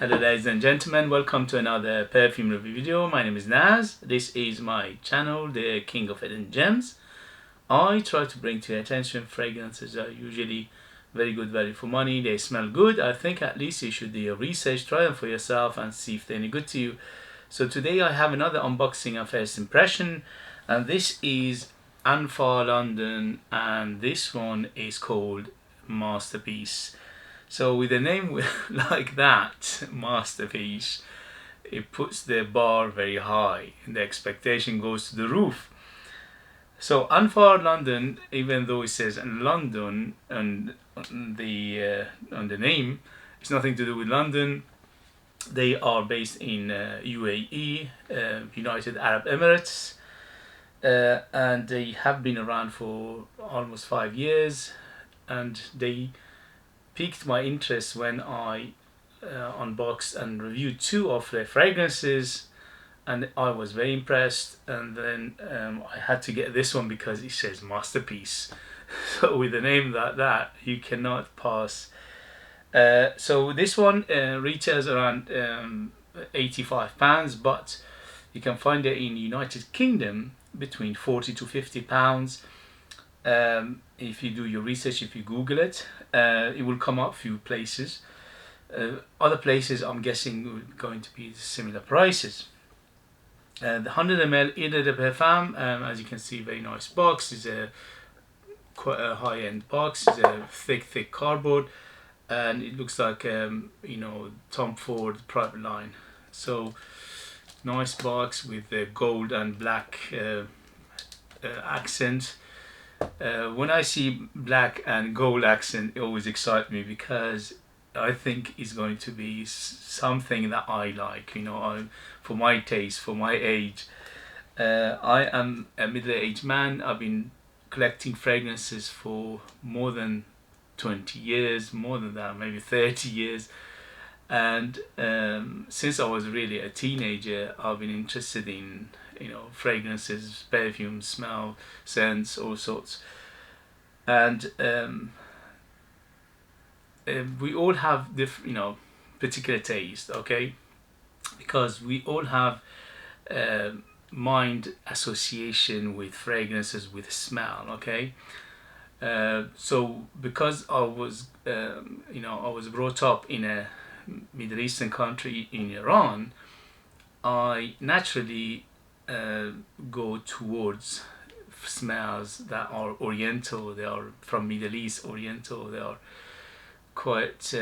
Hello ladies and gentlemen, welcome to another perfume review video. My name is Naz. This is my channel, the King of Hidden Gems. I try to bring to your attention fragrances that are usually very good value for money. They smell good. I think at least you should do your research, try them for yourself and see if they're any good to you. So today I have another unboxing and first impression, and this is Anfar London, and this one is called Masterpiece. So with a name like that, Masterpiece, it puts the bar very high and the expectation goes to the roof. So Anfar London, even though it says London on the name, it's nothing to do with London. They are based in UAE, United Arab Emirates, and they have been around for almost 5 years, and they piqued my interest when I unboxed and reviewed two of their fragrances, and I was very impressed. And then I had to get this one because it says Masterpiece. So with a name like that, you cannot pass. So this one retails around £85, but you can find it in United Kingdom between £40 to £50. If you do your research, if you Google it, it will come up a few places. Other places, I'm guessing, are going to be similar prices. The 100 ml Eau de Perfume, as you can see, very nice box. It's a quite a high-end box. It's a thick cardboard, and it looks like Tom Ford private line. So nice box with the gold and black accent. When I see black and gold accent, it always excites me because I think it's going to be something that I like, for my taste, for my age. I am a middle-aged man. I've been collecting fragrances for more than 20 years, more than that, maybe 30 years. And since I was really a teenager, I've been interested in fragrances, perfumes, smell, scents, all sorts. And we all have different, particular taste, okay? Because we all have mind association with fragrances, with smell, okay? So because I was, I was brought up in a Middle Eastern country, in Iran, I naturally go towards smells that are oriental. They are from Middle East, oriental. They are quite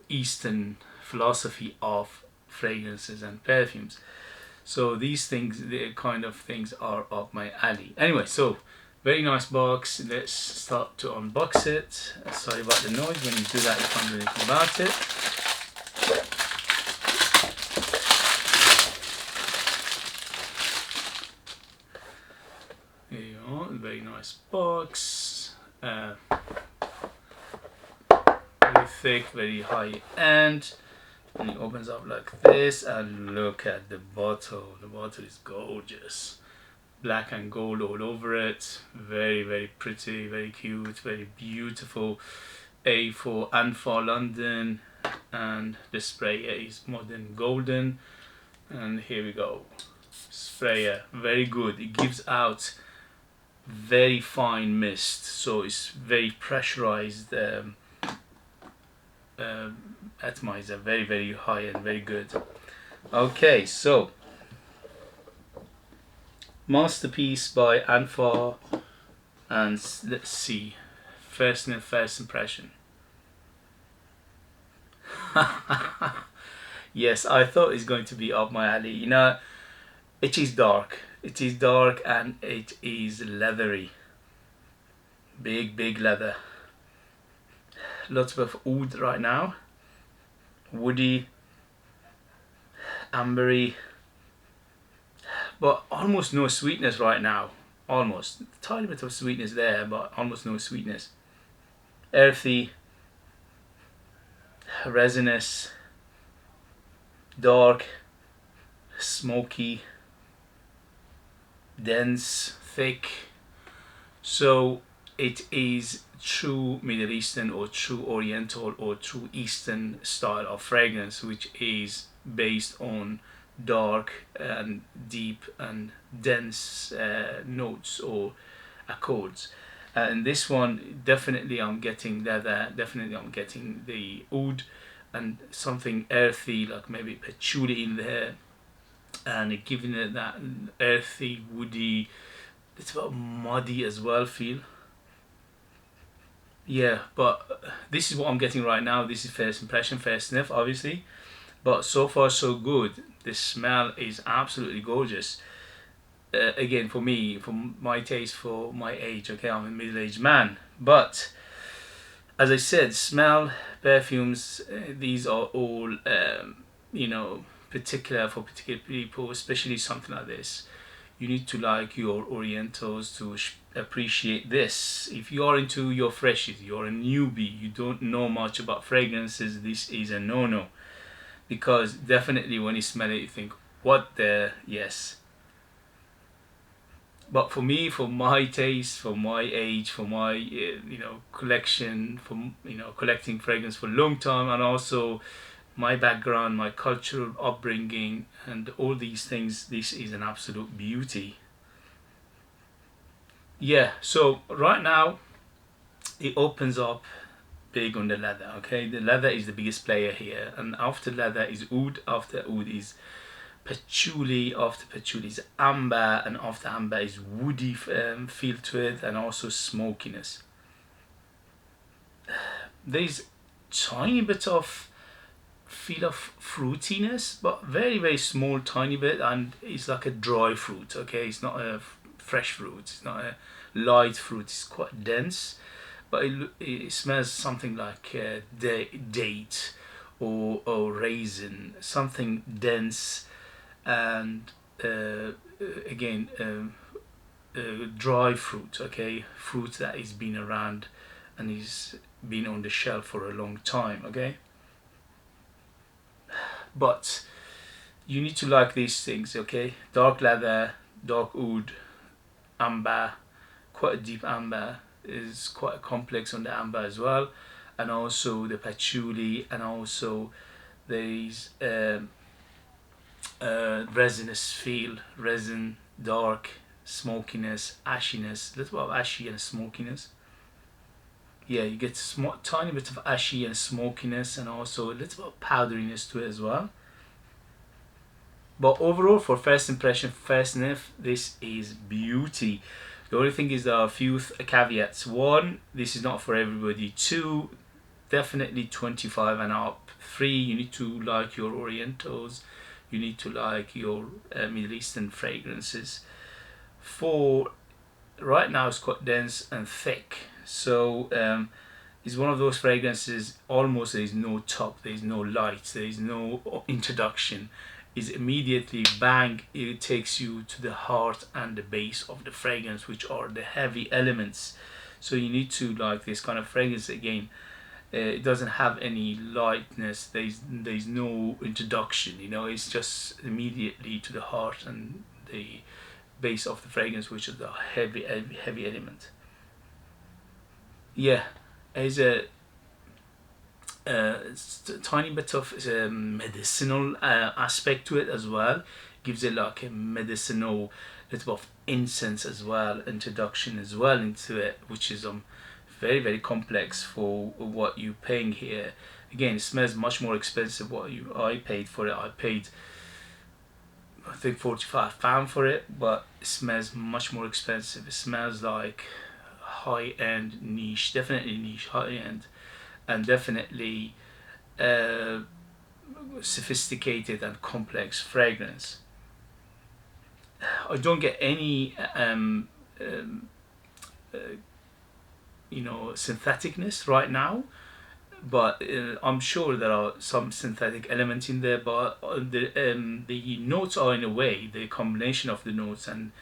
Eastern philosophy of fragrances and perfumes. So these things, the kind of things, are up my alley. Anyway, so very nice box. Let's start to unbox it. Sorry about the noise. When you do that, you can't do anything about it. There you are, very nice box. Very thick, very high end. And it opens up like this, and look at the bottle. The bottle is gorgeous. Black and gold all over it. Very pretty, very cute, very beautiful. A for Anfar London, and the sprayer is modern golden. And here we go. Sprayer, very good. It gives out very fine mist, so it's very pressurized atomizer, very high and very good. Okay, so Masterpiece by Anfar, and let's see, first impression. Yes, I thought it's going to be up my alley. It is dark. It is dark and it is leathery. Big leather. Lots of oud right now. Woody, ambery, but almost no sweetness right now. Almost. A tiny bit of sweetness there, but almost no sweetness. Earthy, resinous, dark, smoky, dense, thick. So it is true Middle Eastern or true Oriental or true Eastern style of fragrance, which is based on dark and deep and dense notes or accords. And this one, definitely I'm getting leather, definitely I'm getting the oud and something earthy, like maybe patchouli in there, and giving it that earthy, woody, it's about muddy as well feel. Yeah, but this is what I'm getting right now. This is first impression, first sniff, obviously. But so far so good. The smell is absolutely gorgeous. Again, for me, for my taste, for my age, okay, I'm a middle-aged man. But as I said, smell, perfumes, these are all, you know, particular for particular people, especially something like this. You need to like your Orientals to appreciate this. If you are into your freshies, you're a newbie, you don't know much about fragrances, this is a no-no. Because definitely when you smell it, you think, what the, yes. But for me, for my taste, for my age, for my collection, for collecting fragrance for a long time, and also my background, my cultural upbringing, and all these things, this is an absolute beauty. Yeah, so right now it opens up big on the leather. Okay, the leather is the biggest player here, and after leather is oud, after oud is patchouli, after patchouli is amber, and after amber is woody feel to it, and also smokiness. There's tiny bit of feel of fruitiness, but very very small, tiny bit, and it's like a dry fruit. Okay, it's not a fresh fruit, it's not a light fruit, it's quite dense, but it smells something like date or raisin, something dense, and again dry fruit. Okay, fruit that is been around and is been on the shelf for a long time. Okay, but you need to like these things. Okay, dark leather, dark oud, amber, quite a deep amber, is quite complex on the amber as well, and also the patchouli, and also there is resinous feel, resin, dark, smokiness, ashiness, a little bit of ashy and smokiness. Yeah, you get tiny bit of ashy and smokiness, and also a little bit of powderiness to it as well. But overall, for first impression, first sniff, this is beauty. The only thing is there are a few caveats. One, this is not for everybody. Two, definitely 25 and up. Three, you need to like your Orientals. You need to like your Middle Eastern fragrances. Four, right now it's quite dense and thick. So it's one of those fragrances, almost there is no top, there is no light, there is no introduction. Is immediately bang, it takes you to the heart and the base of the fragrance, which are the heavy elements. So you need to like this kind of fragrance. Again, it doesn't have any lightness, there's no introduction, it's just immediately to the heart and the base of the fragrance, which is the heavy element. Yeah, there's a tiny bit of medicinal aspect to it as well. Gives it like a medicinal little bit of incense as well, introduction as well into it, which is very very complex for what you're paying here. Again, it smells much more expensive what I paid for it. I paid, I think, £45 for it, but it smells much more expensive. It smells like high-end niche, definitely niche, high-end, and definitely sophisticated and complex fragrance. I don't get any syntheticness right now, but I'm sure there are some synthetic elements in there, but the notes are in a way, the combination of the notes and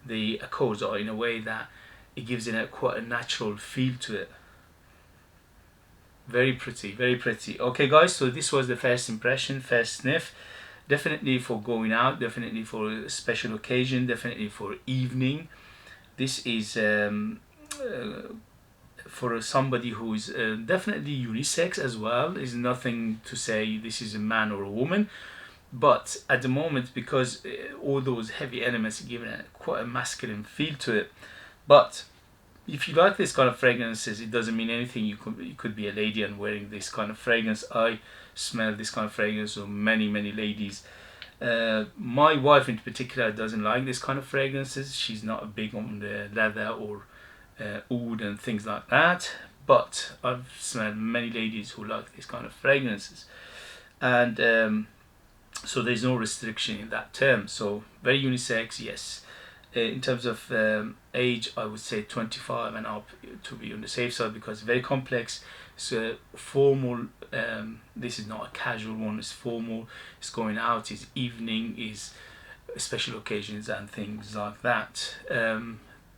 the accords are in a way that it gives it quite a natural feel to it. Very pretty, very pretty. Okay guys, so this was the first impression, first sniff. Definitely for going out, definitely for a special occasion, definitely for evening. This is for somebody who is definitely unisex as well. Is nothing to say this is a man or a woman, but at the moment, because all those heavy elements are giving it quite a masculine feel to it. But if you like this kind of fragrances, it doesn't mean anything. You could be a lady and wearing this kind of fragrance. I smell this kind of fragrance of many ladies. My wife in particular doesn't like this kind of fragrances. She's not big on the leather or oud and things like that. But I've smelled many ladies who like this kind of fragrances, and so there's no restriction in that term. So very unisex, yes. In terms of age, I would say 25 and up to be on the safe side, because very complex. So formal, this is not a casual one, it's formal, it's going out, it's evening, is special occasions and things like that.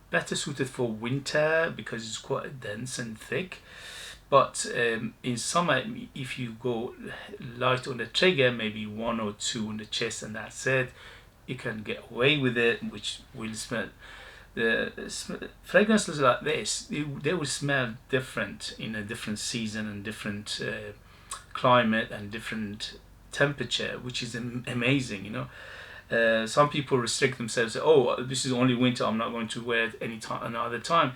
Better suited for winter because it's quite dense and thick. But in summer, if you go light on the trigger, maybe 1 or 2 on the chest and that's it, you can get away with it, which will smell. The fragrances like this, they will smell different in a different season and different climate and different temperature, which is amazing, you know. Some people restrict themselves, oh, this is only winter, I'm not going to wear it another time.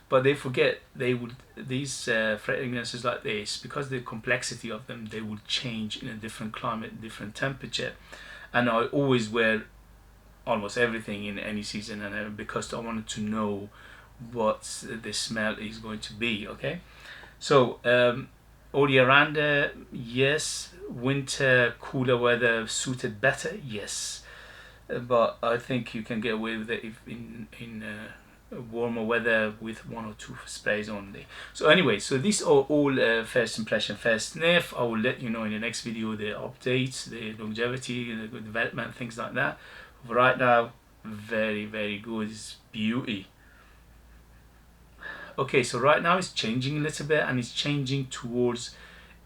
But they forget these fragrances like this, because the complexity of them, they will change in a different climate, different temperature. And I always wear almost everything in any season, and because I wanted to know what the smell is going to be. Okay, so all year round, yes. Winter, cooler weather suited better, yes. But I think you can get away with it if in warmer weather with 1 or 2 sprays only. So anyway, so these are all first impression, first sniff. I will let you know in the next video the updates, the longevity, the development, things like that. But right now, very good. It's beauty. Okay, so right now it's changing a little bit, and it's changing towards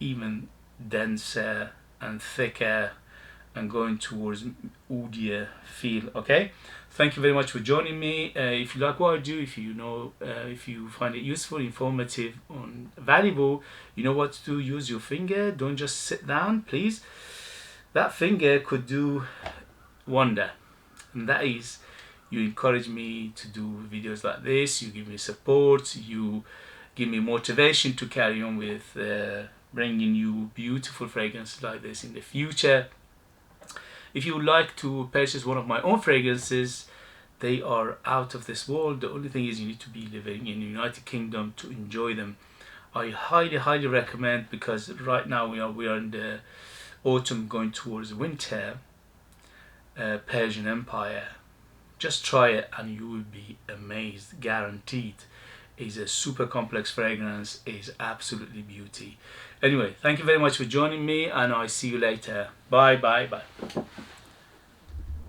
even denser and thicker and going towards oudier feel. Okay, thank you very much for joining me. If you like what I do, if you find it useful, informative, and valuable, you know what to do. Use your finger, don't just sit down, please. That finger could do wonder, and that is, you encourage me to do videos like this, you give me support, you give me motivation to carry on with bringing you beautiful fragrances like this in the future. If you would like to purchase one of my own fragrances, they are out of this world. The only thing is you need to be living in the United Kingdom to enjoy them. I highly recommend, because right now we are in the autumn going towards winter. Persian Empire. Just try it and you will be amazed, guaranteed. It's a super complex fragrance, is absolutely beauty. Anyway, thank you very much for joining me, and I'll see you later. Bye.